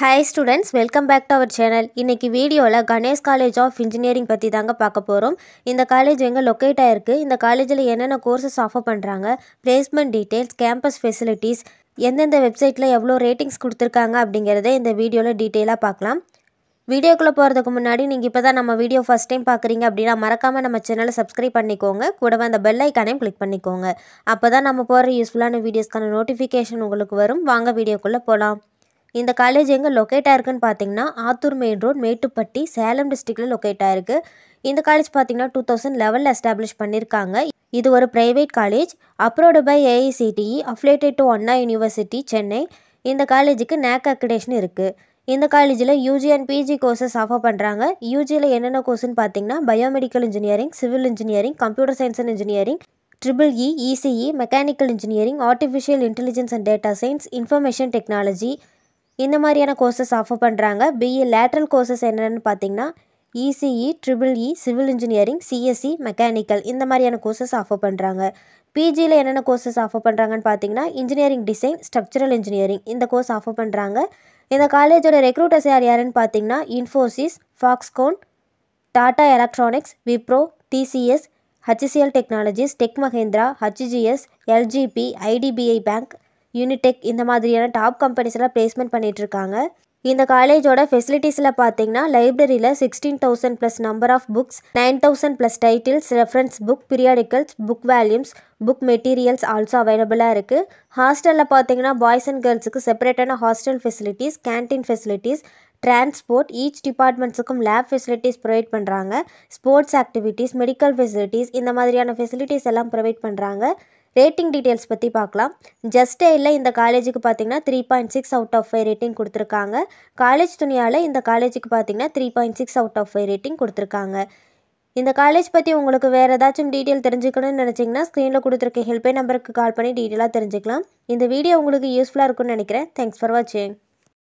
Hi students, welcome back to our channel. இன்னைக்கு வீடியோல Ganesh college of engineering பற்றி தாங்க பார்க்க போகிறோம். இந்த காலேஜ் எங்கே லொக்கேட் ஆயிருக்கு, இந்த காலேஜில் என்னென்ன கோர்சஸ் ஆஃபர் பண்ணுறாங்க, பிளேஸ்மெண்ட் டீட்டெயில்ஸ், கேம்பஸ் ஃபெசிலிட்டிஸ், எந்தெந்த வெப்சைட்டில் எவ்வளோ ரேட்டிங்ஸ் கொடுத்துருக்காங்க அப்படிங்கிறத இந்த வீடியோவில் டீட்டெயிலாக பார்க்கலாம். வீடியோக்குள்ளே போகிறதுக்கு முன்னாடி நீங்கள் இப்போ தான் நம்ம வீடியோ ஃபஸ்ட் டைம் பார்க்குறீங்க அப்படின்னா மறக்காமல் நம்ம சேனலை சப்ஸ்கிரைப் பண்ணிக்கோங்க. கூடவே அந்த பெல் ஐக்கானையும் கிளிக் பண்ணிக்கோங்க. அப்போ தான் நம்ம போகிற யூஸ்ஃபுல்லான வீடியோஸ்க்கான நோட்டிஃபிகேஷன் உங்களுக்கு வரும். வாங்க வீடியோக்குள்ளே போகலாம். இந்த காலேஜ் எங்கே லொக்கேட் ஆயிருக்குன்னு பார்த்தீங்கன்னா ஆத்தூர் மெயின் ரோட், மேட்டுப்பட்டி, சேலம் டிஸ்ட்ரிக்டில் லொக்கேட் ஆயிருக்கு. இந்த காலேஜ் பார்த்தீங்கன்னா 2011 எஸ்டாப்ளிஷ் பண்ணியிருக்காங்க. இது ஒரு private college, approved by AICTE, affiliated to Anna university Chennai. இந்த காலேஜுக்கு NAC அக்ரிடேஷன் இருக்குது. இந்த காலேஜில் UG and PG courses offer பண்ணுறாங்க. யூஜியில் என்னென்ன கோர்ஸ்னு பார்த்தீங்கன்னா biomedical engineering, civil engineering, computer science and engineering, EEE, ECE, mechanical engineering, artificial intelligence and data science, information technology, இந்த மாதிரியான கோர்சஸ் ஆஃபர் பண்ணுறாங்க. பிஇ லேட்ரல் கோர்சஸ் என்னென்னு பார்த்தீங்கன்னா ECE, EEE, civil engineering, CSE, mechanical, இந்த மாதிரியான கோர்சஸ் ஆஃபர் பண்ணுறாங்க. பிஜியில் என்னென்ன courses offer பண்ணுறாங்கன்னு பார்த்தீங்கன்னா இன்ஜினியரிங் டிசைன், ஸ்ட்ரக்சரல் இன்ஜினியரிங், இந்த கோர்ஸ் ஆஃபர் பண்ணுறாங்க. இந்த காலேஜோட ரெக்ரூட்டர்ஸ் யாருன்னு பார்த்தீங்கன்னா Infosys, Foxconn, Tata electronics, Wipro, TCS, HCL technologies, tech Mahindra, HGS, LGP, IDBI bank, Unitech, இந்த மாதிரியான டாப் கம்பெனிஸ்லாம் பிளேஸ்மெண்ட் பண்ணிட்டு இருக்காங்க. இந்த காலேஜோட ஃபெசிலிட்டிஸில் பார்த்தீங்கன்னா லைப்ரரியில் 16,000 plus number of books, 9,000 plus titles, reference book, periodicals, book volumes, book materials also அவைலபிளாக இருக்குது. ஹாஸ்டலில் பார்த்தீங்கன்னா பாய்ஸ் அண்ட் கேர்ள்ஸுக்கு செப்பரேட்டான hostel facilities, canteen facilities, transport, each டிபார்ட்மெண்ட்ஸுக்கும் லேப் ஃபெசிலிட்டிஸ் ப்ரொவைட் பண்ணுறாங்க. ஸ்போர்ட்ஸ் ஆக்டிவிட்டீஸ், மெடிக்கல் ஃபெசிலிட்டிஸ், இந்த மாதிரியான ஃபெசிலிட்டிஸ் எல்லாம் ப்ரொவைட் பண்ணுறாங்க. ரேட்டிங் டீட்டெயில்ஸ் பற்றி பார்க்கலாம். ஜஸ்ட் இல்லை இந்த காலேஜுக்கு பார்த்தீங்கன்னா 3.6 அவுட் ஆஃப் 5 ரேட்டிங் கொடுத்துருக்காங்க. காலேஜ் துணியால் இந்த காலேஜுக்கு பார்த்தீங்கன்னா 3.6 அவுட் ஆஃப் 5 ரேட்டிங் கொடுத்துருக்காங்க. இந்த காலேஜ் பற்றி உங்களுக்கு வேறு ஏதாச்சும் டீட்டெயில் தெரிஞ்சுக்கணும்னு நினச்சிங்கன்னா ஸ்க்ரீனில் கொடுத்துருக்க ஹெல்ப்லைன் நம்பருக்கு கால் பண்ணி டீட்டெயிலாக தெரிஞ்சுக்கலாம். இந்த வீடியோ உங்களுக்கு யூஸ்ஃபுல்லாக இருக்கும்னு நினைக்கிறேன். தேங்க்ஸ் ஃபார் வாட்சிங்.